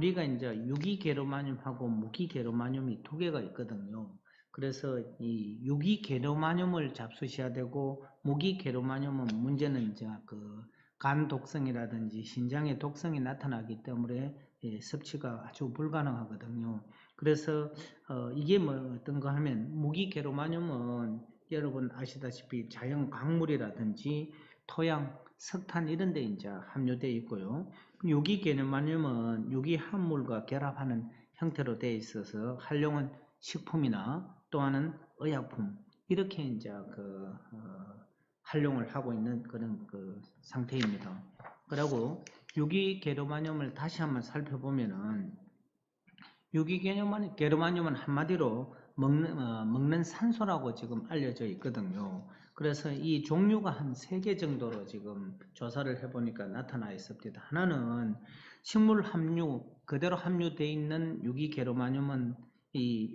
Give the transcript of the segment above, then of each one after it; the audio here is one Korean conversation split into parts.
우리가 이제 유기게르마늄하고 무기게르마늄이 두 개가 있거든요. 그래서 이 유기게르마늄을 잡수셔야 되고 무기게르마늄은 문제는 이제 그 간 독성이라든지 신장의 독성이 나타나기 때문에 섭취가 아주 불가능하거든요. 그래서 이게 뭐 어떤가 하면 무기게르마늄은 여러분 아시다시피 자연 광물이라든지 토양, 석탄 이런 데 이제 함유되어 있고요. 유기게르마늄은 유기합물과 결합하는 형태로 되어 있어서 활용은 식품이나 또한은 의약품 이렇게 이제 활용을 하고 있는 그런 상태입니다. 그리고 유기게르마늄을 다시 한번 살펴보면은 유기게르마늄은 한마디로 먹는 산소라고 지금 알려져 있거든요. 그래서 이 종류가 한 3개 정도로 지금 조사를 해보니까 나타나 있습니다. 하나는 식물 함유, 그대로 함유되어 있는 유기게르마늄은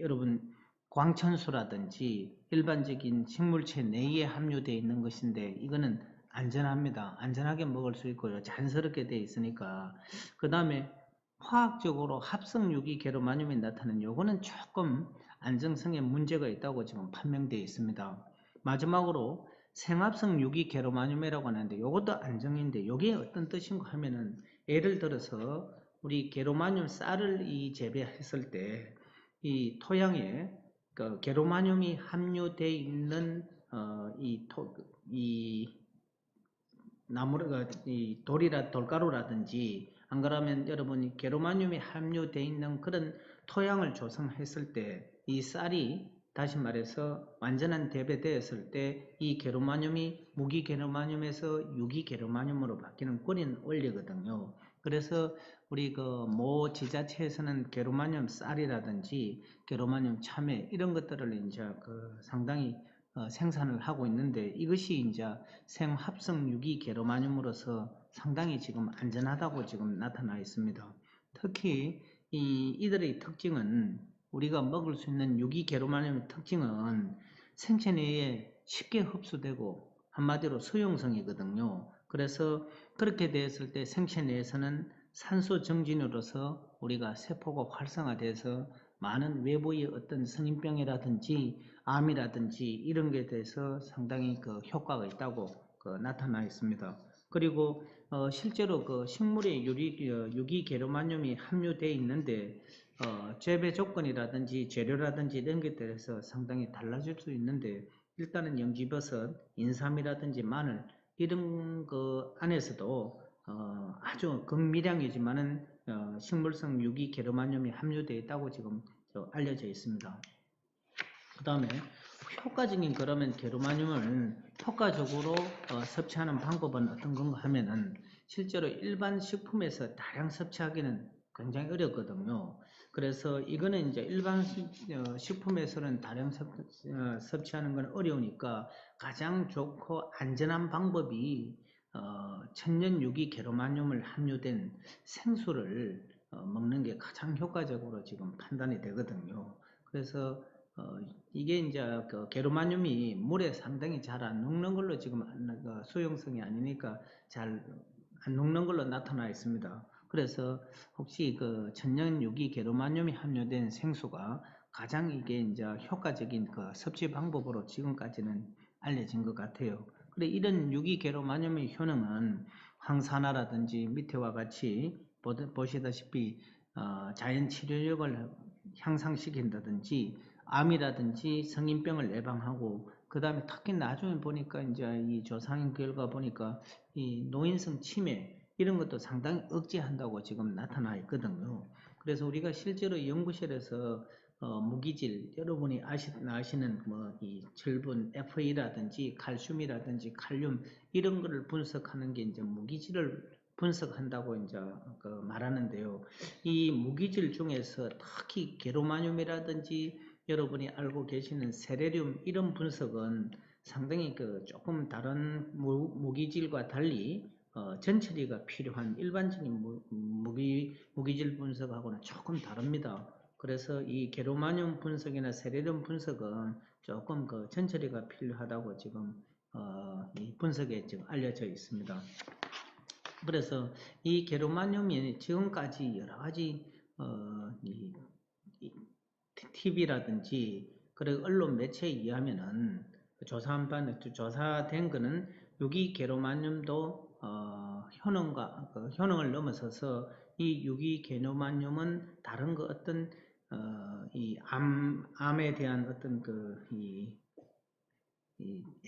여러분 광천수라든지 일반적인 식물체 내에 함유되어 있는 것인데 이거는 안전합니다. 안전하게 먹을 수 있고요. 자연스럽게 되어 있으니까. 그 다음에 화학적으로 합성 유기게르마늄이 나타나는 요거는 조금 안정성에 문제가 있다고 지금 판명되어 있습니다. 마지막으로 생합성 유기게르마늄이라고 하는데 요것도 안정인데 요게 어떤 뜻인가 하면은 예를 들어서 우리 게르마늄 쌀을 재배했을 때 이 토양에 그 게르마늄이 함유되어 있는 이 이 돌가루라든지 안 그러면 여러분이 게르마늄이 함유되어 있는 그런 토양을 조성했을 때 이 쌀이 다시 말해서 완전한 재배되었을 때 이 게르마늄이 무기게르마늄에서 유기게르마늄으로 바뀌는 꼴인 원리거든요. 그래서 우리 모 지자체에서는 게르마늄 쌀이라든지 게르마늄 참외 이런 것들을 이제 상당히 생산을 하고 있는데 이것이 이제 생합성 유기게르마늄으로서 상당히 지금 안전하다고 지금 나타나 있습니다. 특히 이들의 특징은 우리가 먹을 수 있는 유기게르마늄의 특징은 생체 내에 쉽게 흡수되고 한마디로 수용성이거든요. 그래서 그렇게 되었을 때 생체 내에서는 산소 정진으로서 우리가 세포가 활성화돼서 많은 외부의 어떤 성인병이라든지 암이라든지 이런 게 대해서 상당히 효과가 있다고 나타나 있습니다. 그리고 실제로 식물의 유기게르마늄이 함유되어 있는데 재배 조건이라든지 재료라든지 이런 것에 대해서 상당히 달라질 수 있는데 일단은 영지버섯, 인삼이라든지 마늘 이런 거 안에서도 아주 극미량이지만은 식물성 유기게르마늄이 함유되어 있다고 지금 알려져 있습니다. 그 다음에 효과적인 그러면 게르마늄을 효과적으로 섭취하는 방법은 어떤 건가 하면은 실제로 일반 식품에서 다량 섭취하기는 굉장히 어렵거든요. 그래서 이거는 이제 일반 식품에서는 다량 섭취하는 건 어려우니까 가장 좋고 안전한 방법이 천연 유기 게르마늄을 함유된 생수를 먹는 게 가장 효과적으로 지금 판단이 되거든요. 그래서 이게 이제 게르마늄이 물에 상당히 잘 안 녹는 걸로 지금 수용성이 아니니까 잘 안 녹는 걸로 나타나 있습니다. 그래서 혹시 천연 유기 게르마늄이 함유된 생수가 가장 이게 이제 효과적인 섭취 방법으로 지금까지는 알려진 것 같아요. 그래 이런 유기 게르마늄의 효능은 항산화라든지 밑에와 같이 보시다시피 자연 치료력을 향상시킨다든지 암이라든지 성인병을 예방하고 그 다음에 특히 나중에 보니까 이제 이 조사한 결과 보니까 이 노인성 치매 이런 것도 상당히 억제한다고 지금 나타나 있거든요. 그래서 우리가 실제로 연구실에서 무기질 여러분이 아시는 뭐 이 철분 FA라든지 칼슘이라든지 칼륨 이런 거를 분석하는 게 이제 무기질을 분석한다고 이제 말하는데요. 이 무기질 중에서 특히 게르마늄이라든지 여러분이 알고 계시는 세레륨 이런 분석은 상당히 조금 다른 무기질과 달리 전처리가 필요한 일반적인 무기질 분석하고는 조금 다릅니다. 그래서 이 게르마늄 분석이나 세레륨 분석은 조금 전처리가 필요하다고 지금 이 분석에 지금 알려져 있습니다. 그래서 이 게르마늄이 지금까지 여러 가지 TV라든지 그리고 언론 매체에 의하면은 조사된 거는 유기게르마늄도 효능을 넘어서서 이 유기게르마늄은 다른 거 어떤 이 암에 대한 어떤 이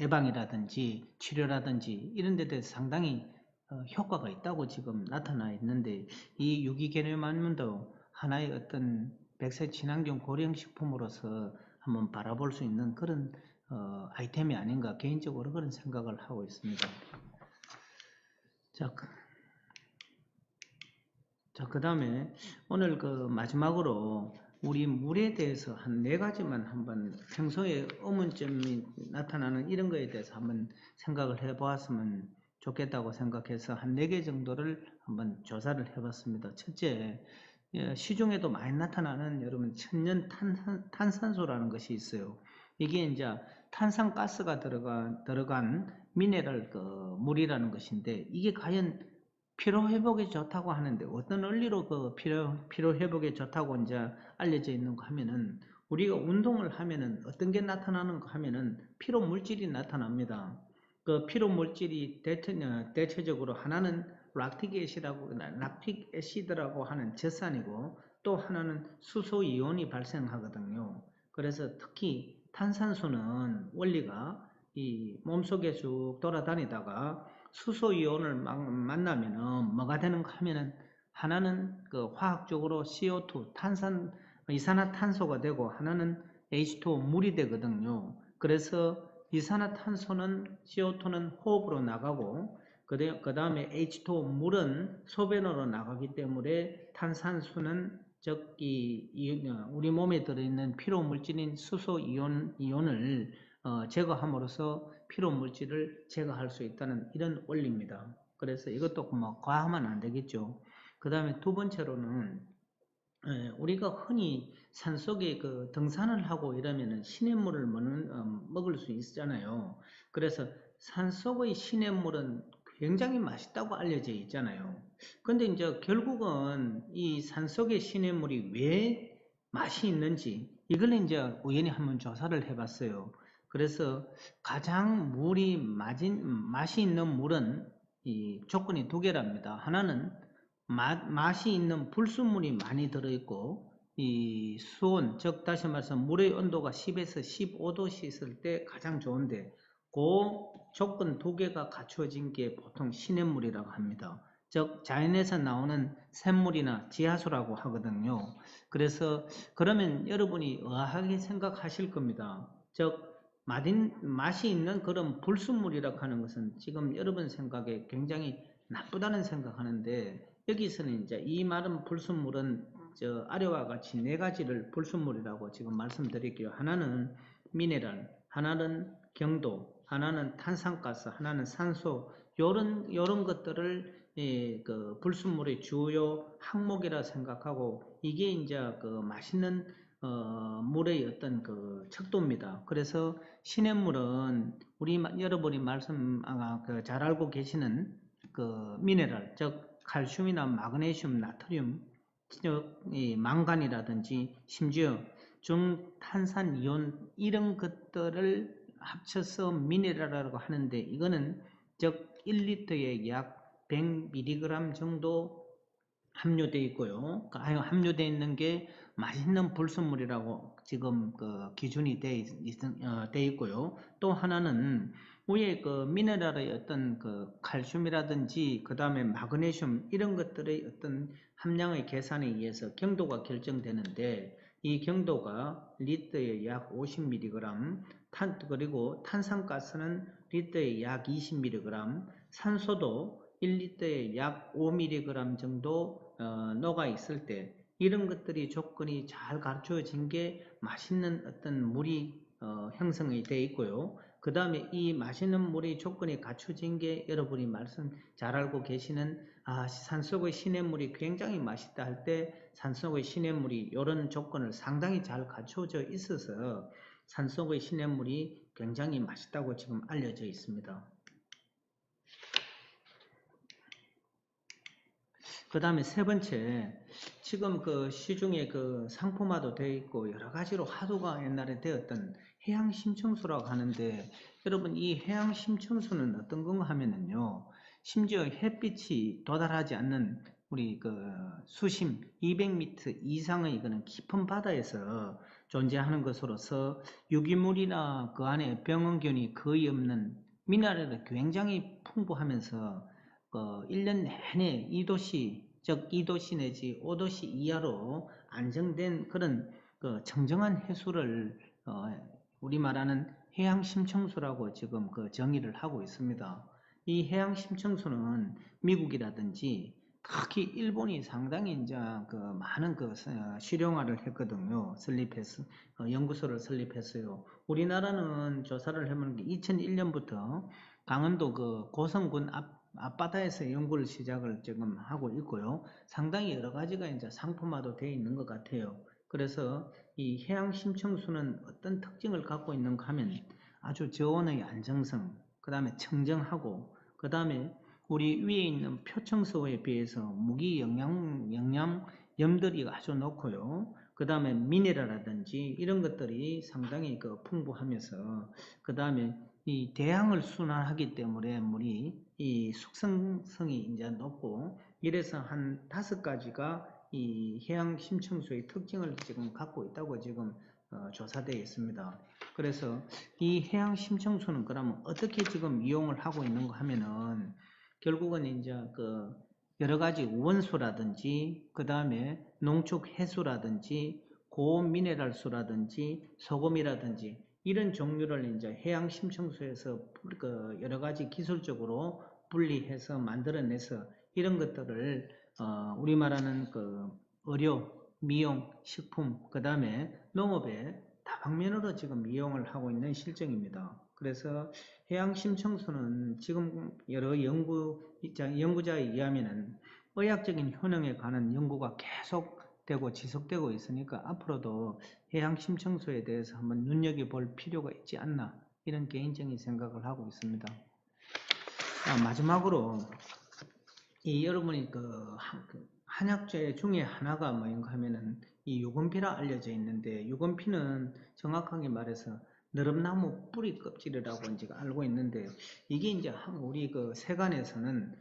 예방이라든지 치료라든지 이런 데 대해서 상당히 효과가 있다고 지금 나타나 있는데, 이 유기게르마늄도 하나의 어떤 백세 친환경 고령식품으로서 한번 바라볼 수 있는 그런 아이템이 아닌가, 개인적으로 그런 생각을 하고 있습니다. 그 다음에 오늘 마지막으로 우리 물에 대해서 한 4가지만 한번 평소에 의문점이 나타나는 이런 거에 대해서 한번 생각을 해 보았으면 좋겠다고 생각해서 한 4개 정도를 한번 조사를 해 봤습니다. 첫째, 시중에도 많이 나타나는 여러분 천연 탄산소라는 것이 있어요. 이게 이제 탄산가스가 들어간 미네랄 물이라는 것인데, 이게 과연 피로회복에 좋다고 하는데 어떤 원리로 피로회복에 좋다고 이제 알려져 있는가 하면은, 우리가 운동을 하면은 어떤 게 나타나는가 하면은 피로물질이 나타납니다. 그 피로물질이 대체적으로 하나는 락틱 애시드라고 하는 젖산이고, 또 하나는 수소이온이 발생하거든요. 그래서 특히 탄산수는 원리가 이 몸속에 쭉 돌아다니다가 수소이온을 만나면은 뭐가 되는가 하면은, 하나는 화학적으로 CO2 이산화탄소가 되고, 하나는 H2O 물이 되거든요. 그래서 이산화탄소는 CO2는 호흡으로 나가고, 그 다음에 H2O 물은 소변으로 나가기 때문에 탄산수는 즉 우리 몸에 들어있는 피로 물질인 수소 이온을 제거함으로써 피로 물질을 제거할 수 있다는 이런 원리입니다. 그래서 이것도 뭐 과하면 안 되겠죠. 그 다음에 두 번째로는 우리가 흔히 산속에 등산을 하고 이러면은 시냇물을 먹을 수 있잖아요. 그래서 산속의 시냇물은 굉장히 맛있다고 알려져 있잖아요. 근데 이제 결국은 이 산속의 시냇물이 왜 맛이 있는지, 이걸 이제 우연히 한번 조사를 해봤어요. 그래서 가장 맛이 있는 물은 이 조건이 2개랍니다. 하나는 맛이 있는 불순물이 많이 들어있고, 이 수온, 즉 다시 말해서 물의 온도가 10에서 15도씨 있을 때 가장 좋은데, 그 조건 2개가 갖추어진 게 보통 시냇물이라고 합니다. 즉 자연에서 나오는 샘물이나 지하수라고 하거든요. 그래서 그러면 여러분이 의아하게 생각하실 겁니다. 즉 맛이 있는 그런 불순물이라고 하는 것은 지금 여러분 생각에 굉장히 나쁘다는 생각하는데, 여기서는 이제 이 말은 불순물은 아래와 같이 4가지를 불순물이라고 지금 말씀드릴게요. 하나는 미네랄, 하나는 경도, 하나는 탄산가스, 하나는 산소, 요런 것들을 불순물의 주요 항목이라 생각하고, 이게 이제 맛있는 물의 어떤 척도입니다. 그래서 시냇물은 여러분이 잘 알고 계시는 미네랄, 즉 칼슘이나 마그네슘, 나트륨, 즉 이 망간이라든지 심지어 중탄산이온 이런 것들을 합쳐서 미네랄이라고 하는데, 이거는 즉 1리터에 약 100mg 정도 함유되어 있고요. 함유되어 있는 게 맛있는 불순물이라고 지금 기준이 되어 있고요. 또 하나는 위에 미네랄의 어떤 칼슘이라든지 그 다음에 마그네슘 이런 것들의 어떤 함량의 계산에 의해서 경도가 결정되는데, 이 경도가 리터에 약 50mg, 그리고 탄산가스는 리터에 약 20mg, 산소도 1리터에 약 5mg 정도 녹아 있을 때, 이런 것들이 조건이 잘 갖추어진 게 맛있는 어떤 물이 형성이 되어 있고요. 그 다음에 이 맛있는 물의 조건이 갖춰진 게 여러분이 잘 알고 계시는 산속의 시냇물이 굉장히 맛있다 할 때, 산속의 시냇물이 이런 조건을 상당히 잘 갖춰져 있어서 산속의 시냇물이 굉장히 맛있다고 지금 알려져 있습니다. 그 다음에 세 번째, 지금 그 시중에 그 상품화도 되어 있고 여러 가지로 화두가 옛날에 되었던 해양 심층수라고 하는데, 여러분 이 해양 심층수는 어떤 건가 하면은요, 심지어 햇빛이 도달하지 않는 우리 그 수심 200m 이상의 그런 깊은 바다에서 존재하는 것으로서 유기물이나 그 안에 병원균이 거의 없는, 미네랄이 굉장히 풍부하면서 1년 내내 2도씨, 즉 2도씨 내지 5도씨 이하로 안정된 그런 그 청정한 해수를 우리 말하는 해양 심층수라고 지금 그 정의를 하고 있습니다. 이 해양 심층수는 미국이라든지 특히 일본이 상당히 이제 그 많은 그 실용화를 했거든요. 설립했어, 연구소를 설립했어요. 우리나라는 조사를 해보는 게 2001년부터 강원도 그 고성군 앞바다에서 연구를 시작을 지금 하고 있고요. 상당히 여러 가지가 이제 상품화도 되어 있는 것 같아요. 그래서 이 해양 심층수는 어떤 특징을 갖고 있는가 하면 아주 저온의 안정성, 그 다음에 청정하고, 그 다음에 우리 위에 있는 표층수에 비해서 무기 영양염들이 아주 높고요. 그 다음에 미네랄이라든지 이런 것들이 상당히 그 풍부하면서, 그 다음에 이 대양을 순환하기 때문에 물이 이 숙성성이 이제 높고, 이래서 한 5가지가 이 해양 심층수의 특징을 지금 갖고 있다고 지금 조사되어 있습니다. 그래서 이 해양 심층수는 그러면 어떻게 지금 이용을 하고 있는가 하면은, 결국은 이제 그 여러 가지 원수라든지, 그 다음에 농축 해수라든지, 고미네랄수라든지, 소금이라든지 이런 종류를 이제 해양 심층수에서 그 여러 가지 기술적으로 분리해서 만들어내서 이런 것들을 우리 말하는 그 의료, 미용, 식품, 그 다음에 농업에 다방면으로 지금 이용을 하고 있는 실정입니다. 그래서 해양 심층수는 지금 여러 연구자에 의하면은 의학적인 효능에 관한 연구가 계속되고 지속되고 있으니까 앞으로도 해양 심층수에 대해서 한번 눈여겨볼 필요가 있지 않나, 이런 개인적인 생각을 하고 있습니다. 마지막으로 이 여러분이 그 한약재 중에 하나가 뭐인가 하면은 이 유금피라 알려져 있는데, 유금피는 정확하게 말해서 너름나무 뿌리 껍질이라고 이제 알고 있는데, 이게 이제 우리 그 세간에서는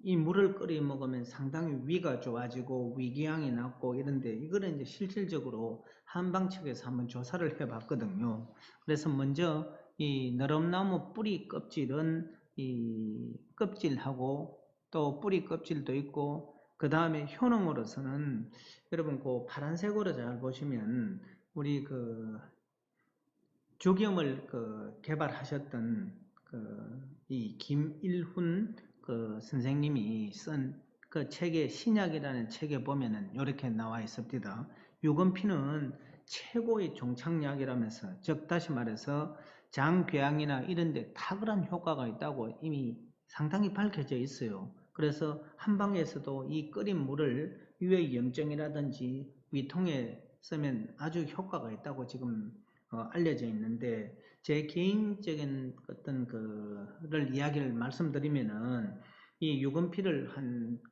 이 물을 끓여 먹으면 상당히 위가 좋아지고 위궤양이 낫고 이런데, 이거는 이제 실질적으로 한방 측에서 한번 조사를 해봤거든요. 그래서 먼저 이 너름나무 뿌리 껍질은 이 껍질하고 또 뿌리 껍질도 있고, 그 다음에 효능으로서는 여러분 그 파란색으로 잘 보시면 우리 그 죽염을 그 개발하셨던 그 이 김일훈 그 선생님이 쓴 그 책의 신약이라는 책에 보면은 이렇게 나와 있습니다. 유금피는 최고의 종착약이라면서, 즉 다시 말해서 장궤양이나 이런 데 탁월한 효과가 있다고 이미 상당히 밝혀져 있어요. 그래서 한방에서도 이 끓인 물을 유해염증이라든지 위통에 쓰면 아주 효과가 있다고 지금 알려져 있는데, 제 개인적인 어떤 그를 이야기를 말씀드리면은, 이 유금피를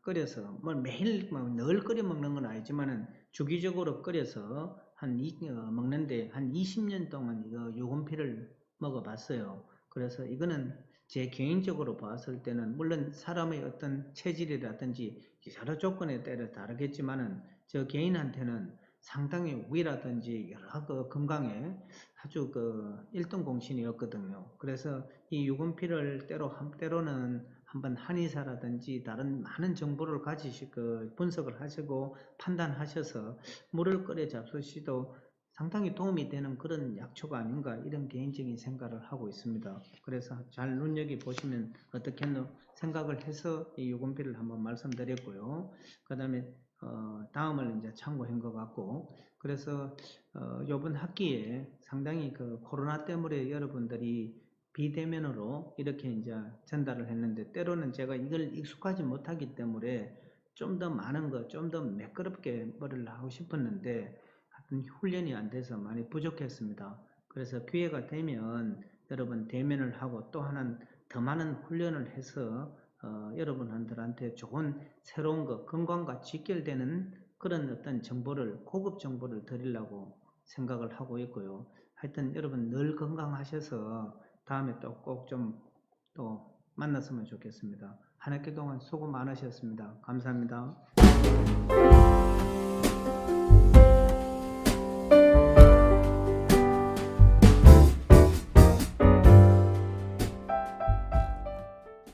끓여서 뭐 매일 늘 끓여 먹는 건 아니지만은 주기적으로 끓여서 먹는데 한 20년 동안 이거 유금피를 먹어봤어요. 그래서 이거는 제 개인적으로 봤을 때는 물론 사람의 어떤 체질이라든지 여러 조건에 따라 다르겠지만은 저 개인한테는 상당히 위라든지 여러 그 건강에 아주 그 1등 공신이었거든요. 그래서 이 유금피를 때로는 한번 한의사라든지 다른 많은 정보를 가지시고 분석을 하시고 판단하셔서 물을 끓여 잡수시도 상당히 도움이 되는 그런 약초가 아닌가, 이런 개인적인 생각을 하고 있습니다. 그래서 잘 눈여겨보시면 어떻겠노 생각을 해서 이 유금피를 한번 말씀드렸고요. 그 다음에 다음을 이제 참고한 것 같고, 그래서 이번 학기에 상당히 그 코로나 때문에 여러분들이 비대면으로 이렇게 이제 전달을 했는데, 때로는 제가 이걸 익숙하지 못하기 때문에 좀 더 많은 거, 좀 더 매끄럽게 머리를 하고 싶었는데 하여튼 훈련이 안 돼서 많이 부족했습니다. 그래서 기회가 되면 여러분 대면을 하고 또 하나는 더 많은 훈련을 해서 여러분들한테 좋은 새로운 것, 건강과 직결되는 그런 어떤 정보를, 고급 정보를 드리려고 생각을 하고 있고요. 하여튼 여러분 늘 건강하셔서 다음에 또 꼭 좀 또 만났으면 좋겠습니다. 한 학기 동안 수고 많으셨습니다. 감사합니다.